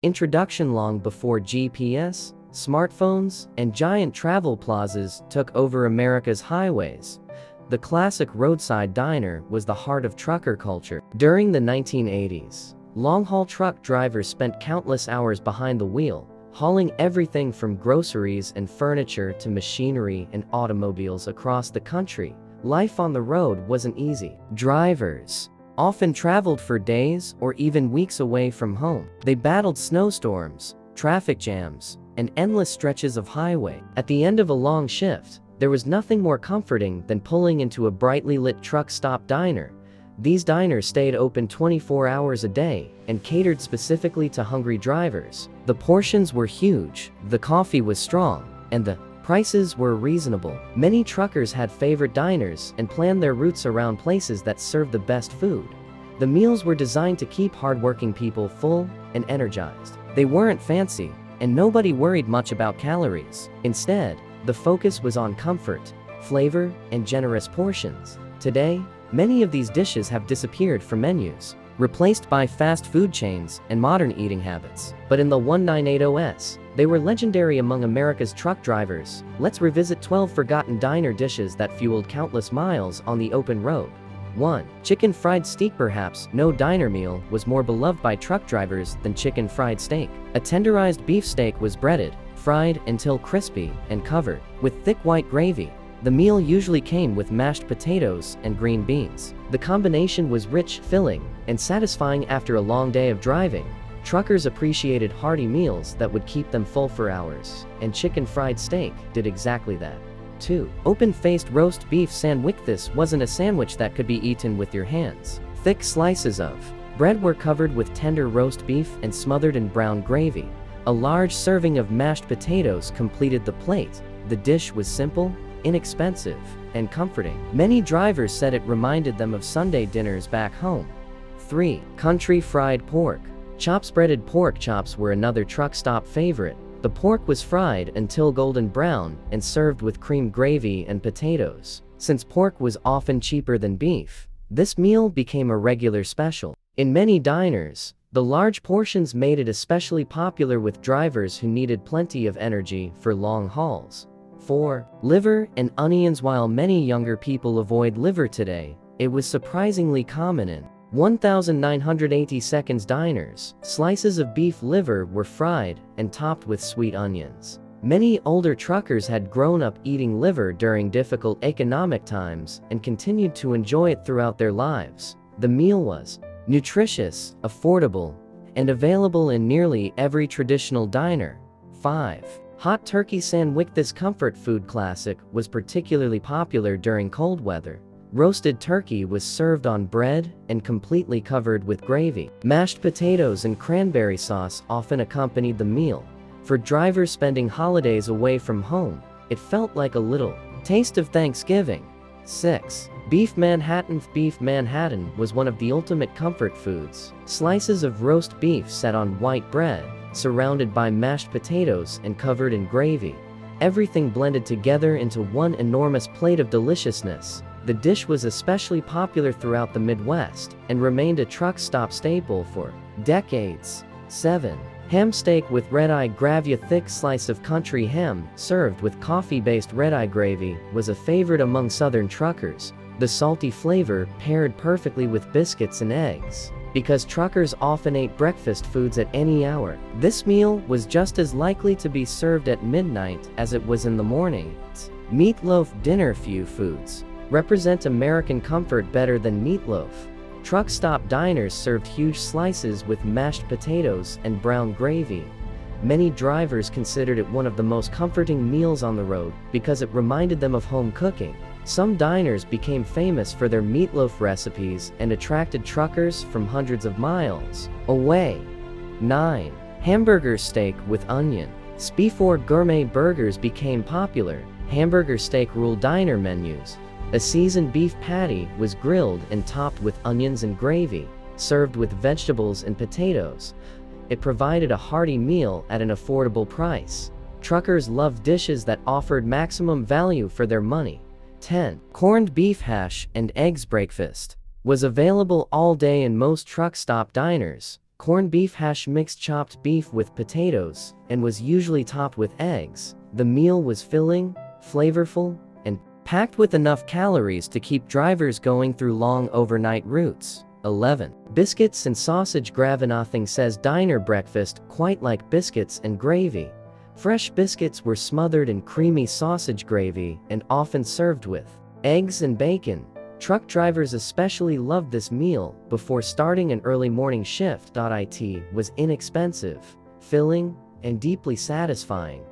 introduction long before GPS, smartphones, and giant travel plazas took over America's highways. The classic roadside diner was the heart of trucker culture. During the 1980s, long-haul truck drivers spent countless hours behind the wheel, hauling everything from groceries and furniture to machinery and automobiles across the country. Life on the road wasn't easy. Drivers often traveled for days or even weeks away from home. They battled snowstorms, traffic jams, and endless stretches of highway. At the end of a long shift, there was nothing more comforting than pulling into a brightly lit truck stop diner. These diners stayed open 24 hours a day and catered specifically to hungry drivers. The portions were huge, the coffee was strong, and the prices were reasonable. Many truckers had favorite diners and planned their routes around places that served the best food. The meals were designed to keep hardworking people full and energized. They weren't fancy, and nobody worried much about calories. Instead, the focus was on comfort, flavor, and generous portions. Today, many of these dishes have disappeared from menus, replaced by fast food chains and modern eating habits. But in the 1980s, they were legendary among America's truck drivers. Let's revisit 12 forgotten diner dishes that fueled countless miles on the open road. 1. Chicken fried steak. Perhaps no diner meal was more beloved by truck drivers than chicken fried steak. A tenderized beef steak was breaded, fried until crispy, and covered with thick white gravy. The meal usually came with mashed potatoes and green beans. The combination was rich, filling, and satisfying after a long day of driving. Truckers appreciated hearty meals that would keep them full for hours, and chicken fried steak did exactly that. 2. Open-faced roast beef sandwich. This wasn't a sandwich that could be eaten with your hands. Thick slices of bread were covered with tender roast beef and smothered in brown gravy. A large serving of mashed potatoes completed the plate. The dish was simple, inexpensive, and comforting. Many drivers said it reminded them of Sunday dinners back home. 3. Country fried pork chops. Breaded pork chops were another truck stop favorite. The pork was fried until golden brown and served with cream gravy and potatoes. Since pork was often cheaper than beef, this meal became a regular special. In many diners, the large portions made it especially popular with drivers who needed plenty of energy for long hauls. 4. Liver and onions. While many younger people avoid liver today, it was surprisingly common in 1982 diners. Slices of beef liver were fried and topped with sweet onions. Many older truckers had grown up eating liver during difficult economic times and continued to enjoy it throughout their lives. The meal was nutritious, affordable, and available in nearly every traditional diner. 5. Hot turkey sandwich. This comfort food classic was particularly popular during cold weather. Roasted turkey was served on bread and completely covered with gravy. Mashed potatoes and cranberry sauce often accompanied the meal. For drivers spending holidays away from home, it felt like a little taste of Thanksgiving. 6. Beef Manhattan. Beef Manhattan was one of the ultimate comfort foods. Slices of roast beef set on white bread, surrounded by mashed potatoes and covered in gravy. Everything blended together into one enormous plate of deliciousness. The dish was especially popular throughout the Midwest and remained a truck stop staple for decades. 7. Ham steak with red-eye gravy. A thick slice of country ham, served with coffee-based red-eye gravy, was a favorite among Southern truckers. The salty flavor paired perfectly with biscuits and eggs. Because truckers often ate breakfast foods at any hour, this meal was just as likely to be served at midnight as it was in the morning. Meatloaf dinner. Few foods represent American comfort better than meatloaf. Truck stop diners served huge slices with mashed potatoes and brown gravy. Many drivers considered it one of the most comforting meals on the road because it reminded them of home cooking. Some diners became famous for their meatloaf recipes and attracted truckers from hundreds of miles away. 9. Hamburger steak with onion. Before gourmet burgers became popular, hamburger steak ruled diner menus. A seasoned beef patty was grilled and topped with onions and gravy, served with vegetables and potatoes. It provided a hearty meal at an affordable price. Truckers loved dishes that offered maximum value for their money. 10. Corned beef hash and eggs. Breakfast was available all day in most truck stop diners. corned beef hash mixed chopped beef with potatoes, and was usually topped with eggs. The meal was filling, flavorful, and packed with enough calories to keep drivers going through long overnight routes. 11. Biscuits and sausage gravy. Nothing says diner breakfast quite like biscuits and gravy. Fresh biscuits were smothered in creamy sausage gravy and often served with eggs and bacon. Truck drivers especially loved this meal before starting an early morning shift. It was inexpensive, filling, and deeply satisfying.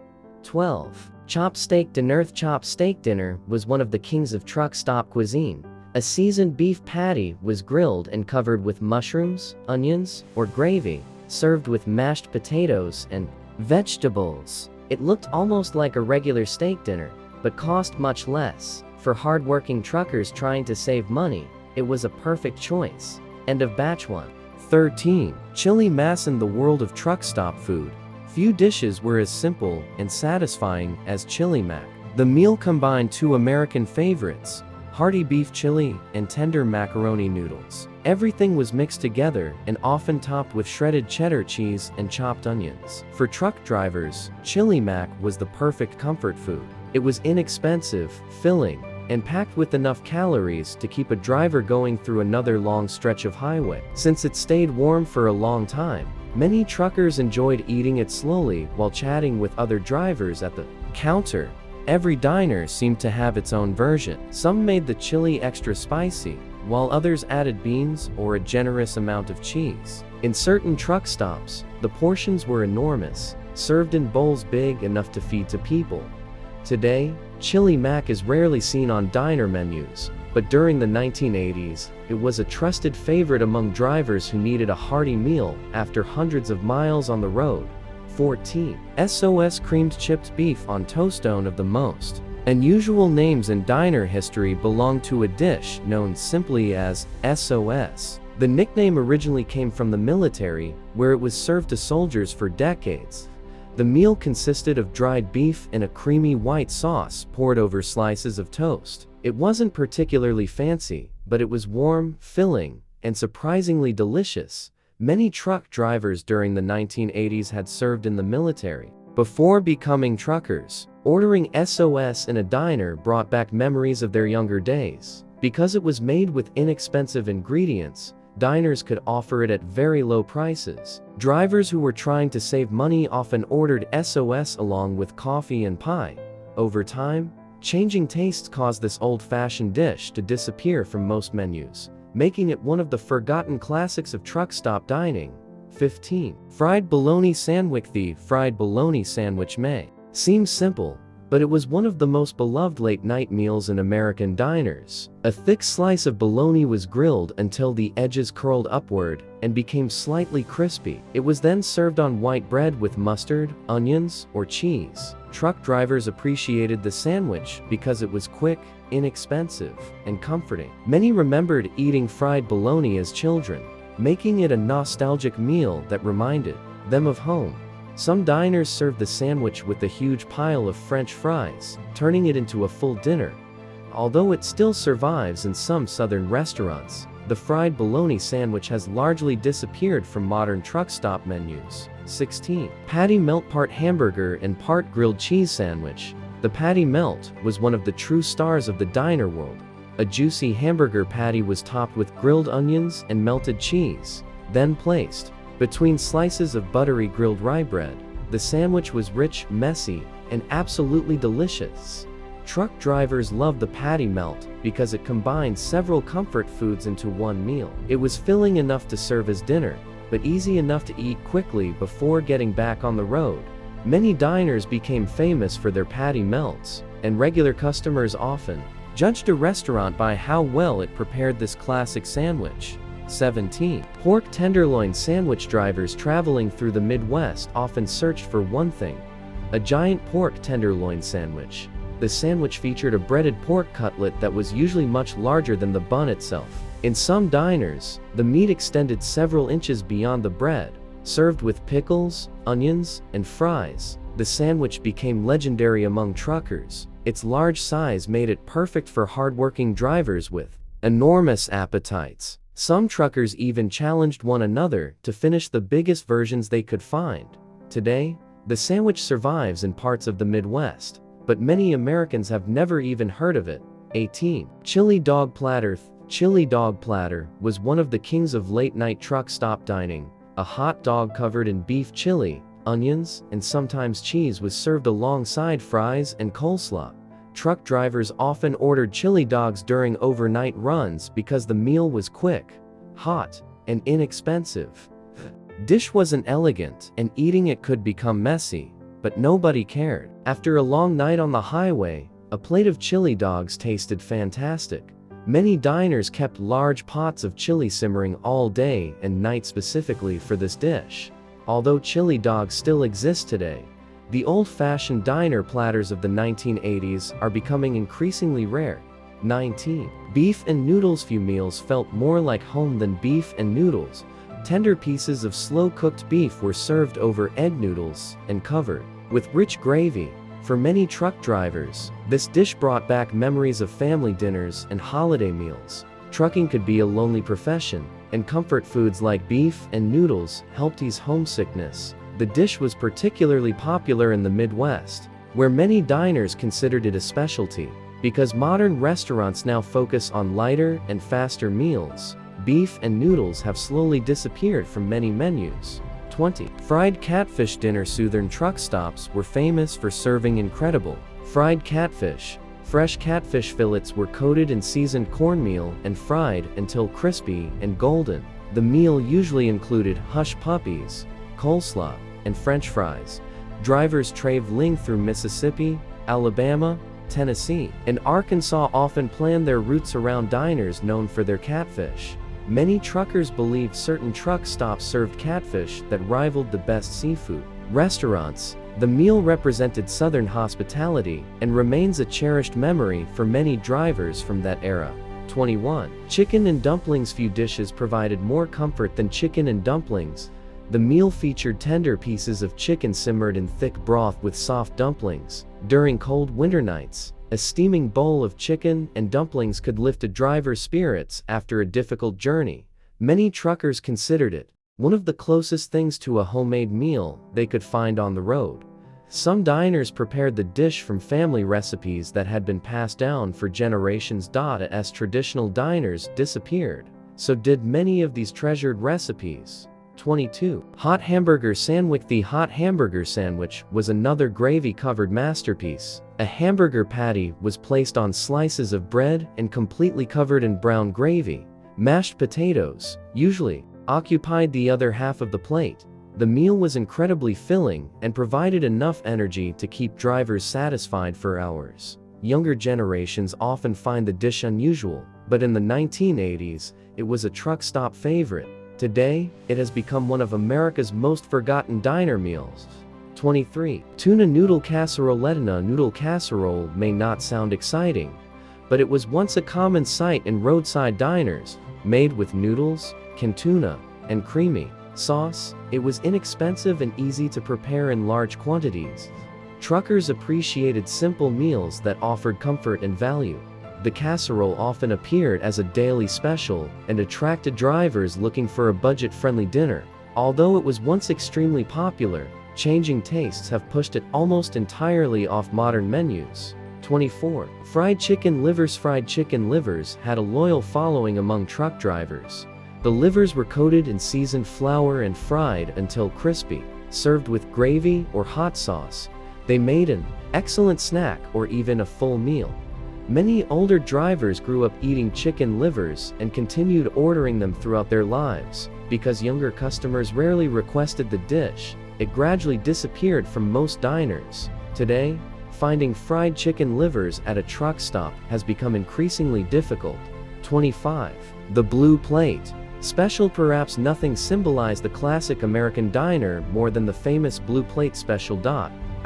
12. Chopped steak dinner. Chopped steak dinner was one of the kings of truck stop cuisine. A seasoned beef patty was grilled and covered with mushrooms, onions, or gravy, served with mashed potatoes and vegetables. It looked almost like a regular steak dinner, but cost much less. For hardworking truckers trying to save money, it was a perfect choice. End of batch 1. 13. Chili mass. In the world of truck stop food, few dishes were as simple and satisfying as chili mac. The meal combined two American favorites, hearty beef chili and tender macaroni noodles. Everything was mixed together and often topped with shredded cheddar cheese and chopped onions. For truck drivers, chili mac was the perfect comfort food. It was inexpensive, filling, and packed with enough calories to keep a driver going through another long stretch of highway. Since it stayed warm for a long time, many truckers enjoyed eating it slowly while chatting with other drivers at the counter. Every diner seemed to have its own version. Some made the chili extra spicy, while others added beans or a generous amount of cheese. In certain truck stops, the portions were enormous, served in bowls big enough to feed to people. Today, chili mac is rarely seen on diner menus, but during the 1980s, it was a trusted favorite among drivers who needed a hearty meal after hundreds of miles on the road. 14. SOS creamed chipped beef on toast. One of the most unusual names in diner history belong to a dish known simply as SOS. The nickname originally came from the military, where it was served to soldiers for decades. The meal consisted of dried beef in a creamy white sauce poured over slices of toast. It wasn't particularly fancy, but it was warm, filling, and surprisingly delicious. Many truck drivers during the 1980s had served in the military. Before becoming truckers, ordering SOS in a diner brought back memories of their younger days. Because it was made with inexpensive ingredients, diners could offer it at very low prices. Drivers who were trying to save money often ordered SOS along with coffee and pie. Over time, changing tastes caused this old-fashioned dish to disappear from most menus, making it one of the forgotten classics of truck stop dining. 15. Fried bologna sandwich. The fried bologna sandwich may seem simple, but it was one of the most beloved late-night meals in American diners. A thick slice of bologna was grilled until the edges curled upward and became slightly crispy. It was then served on white bread with mustard, onions, or cheese. Truck drivers appreciated the sandwich because it was quick, inexpensive, and comforting. Many remembered eating fried bologna as children, making it a nostalgic meal that reminded them of home. Some diners served the sandwich with a huge pile of French fries, turning it into a full dinner. Although it still survives in some southern restaurants, the fried bologna sandwich has largely disappeared from modern truck stop menus. 16. Patty melt. Part hamburger and part grilled cheese sandwich. The patty melt was one of the true stars of the diner world. A juicy hamburger patty was topped with grilled onions and melted cheese, then placed between slices of buttery grilled rye bread. The sandwich was rich, messy, and absolutely delicious. Truck drivers loved the patty melt because it combined several comfort foods into one meal. It was filling enough to serve as dinner, but easy enough to eat quickly before getting back on the road. Many diners became famous for their patty melts, and regular customers often judged a restaurant by how well it prepared this classic sandwich. 17. Pork tenderloin sandwich. Drivers traveling through the Midwest often searched for one thing: a giant pork tenderloin sandwich. The sandwich featured a breaded pork cutlet that was usually much larger than the bun itself. In some diners, the meat extended several inches beyond the bread. Served with pickles, onions, and fries, the sandwich became legendary among truckers. Its large size made it perfect for hardworking drivers with enormous appetites. Some truckers even challenged one another to finish the biggest versions they could find. Today, the sandwich survives in parts of the Midwest, but many Americans have never even heard of it. 18. Chili dog platter. Chili dog platter was one of the kings of late-night truck stop dining. A hot dog covered in beef chili, onions, and sometimes cheese was served alongside fries and coleslaw. Truck drivers often ordered chili dogs during overnight runs because the meal was quick, hot, and inexpensive. The dish wasn't elegant, and eating it could become messy, but nobody cared. After a long night on the highway, a plate of chili dogs tasted fantastic. Many diners kept large pots of chili simmering all day and night specifically for this dish. Although chili dogs still exist today, the old-fashioned diner platters of the 1980s are becoming increasingly rare. 19. Beef and noodles. Few meals felt more like home than beef and noodles. Tender pieces of slow-cooked beef were served over egg noodles and covered with rich gravy. For many truck drivers, this dish brought back memories of family dinners and holiday meals. Trucking could be a lonely profession, and comfort foods like beef and noodles helped ease homesickness. The dish was particularly popular in the Midwest, where many diners considered it a specialty. Because modern restaurants now focus on lighter and faster meals, beef and noodles have slowly disappeared from many menus. 20. Fried catfish dinner. Southern truck stops were famous for serving incredible fried catfish. Fresh catfish fillets were coated in seasoned cornmeal and fried until crispy and golden. The meal usually included hush puppies, coleslaw, and French fries. Drivers traveling through Mississippi, Alabama, Tennessee, and Arkansas often planned their routes around diners known for their catfish. Many truckers believed certain truck stops served catfish that rivaled the best seafood restaurants. The meal represented Southern hospitality and remains a cherished memory for many drivers from that era. 21. Chicken and dumplings. Few dishes provided more comfort than chicken and dumplings. The meal featured tender pieces of chicken simmered in thick broth with soft dumplings. During cold winter nights, a steaming bowl of chicken and dumplings could lift a driver's spirits after a difficult journey. Many truckers considered it one of the closest things to a homemade meal they could find on the road. Some diners prepared the dish from family recipes that had been passed down for generations. As traditional diners disappeared, so did many of these treasured recipes. 22. Hot hamburger sandwich. The hot hamburger sandwich was another gravy-covered masterpiece. A hamburger patty was placed on slices of bread and completely covered in brown gravy. Mashed potatoes, usually, occupied the other half of the plate. The meal was incredibly filling and provided enough energy to keep drivers satisfied for hours. Younger generations often find the dish unusual, but in the 1980s, it was a truck stop favorite. Today, it has become one of America's most forgotten diner meals. 23. Tuna noodle casserole. Tuna noodle casserole may not sound exciting, but it was once a common sight in roadside diners. Made with noodles, canned tuna, and creamy sauce, it was inexpensive and easy to prepare in large quantities. Truckers appreciated simple meals that offered comfort and value. The casserole often appeared as a daily special and attracted drivers looking for a budget-friendly dinner. Although it was once extremely popular, changing tastes have pushed it almost entirely off modern menus. 24. Fried chicken livers. Fried chicken livers had a loyal following among truck drivers. The livers were coated in seasoned flour and fried until crispy. Served with gravy or hot sauce, they made an excellent snack or even a full meal. Many older drivers grew up eating chicken livers and continued ordering them throughout their lives. Because younger customers rarely requested the dish, it gradually disappeared from most diners. Today, finding fried chicken livers at a truck stop has become increasingly difficult. 25. The blue plate. Special. Perhaps nothing symbolized the classic American diner more than the famous blue plate special.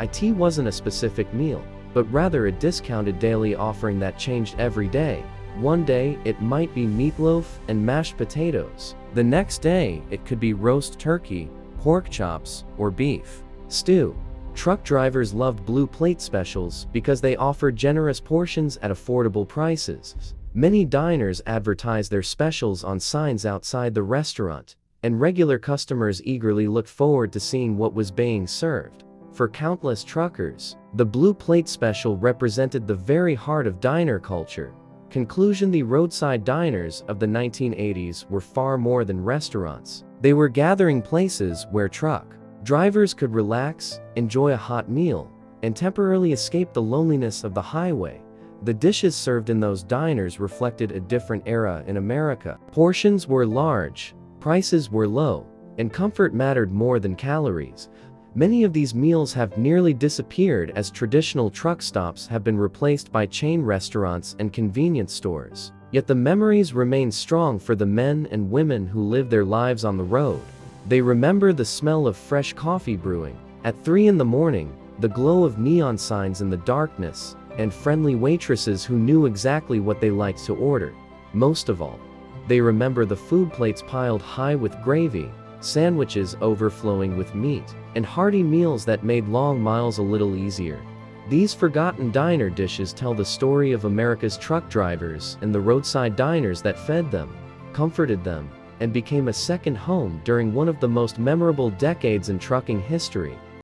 It wasn't a specific meal, but rather a discounted daily offering that changed every day. One day, it might be meatloaf and mashed potatoes. The next day, it could be roast turkey, pork chops, or beef stew. Truck drivers loved blue plate specials because they offered generous portions at affordable prices. Many diners advertise their specials on signs outside the restaurant, and regular customers eagerly looked forward to seeing what was being served. For countless truckers, the blue plate special represented the very heart of diner culture. Conclusion: the roadside diners of the 1980s were far more than restaurants. They were gathering places where truck drivers could relax, enjoy a hot meal, and temporarily escape the loneliness of the highway. The dishes served in those diners reflected a different era in America. Portions were large, prices were low, and comfort mattered more than calories. Many of these meals have nearly disappeared as traditional truck stops have been replaced by chain restaurants and convenience stores. Yet the memories remain strong for the men and women who live their lives on the road. They remember the smell of fresh coffee brewing at 3 in the morning, the glow of neon signs in the darkness, and friendly waitresses who knew exactly what they liked to order. Most of all, they remember the food plates piled high with gravy, sandwiches overflowing with meat, and hearty meals that made long miles a little easier. These forgotten diner dishes tell the story of America's truck drivers and the roadside diners that fed them, comforted them, and became a second home during one of the most memorable decades in trucking history.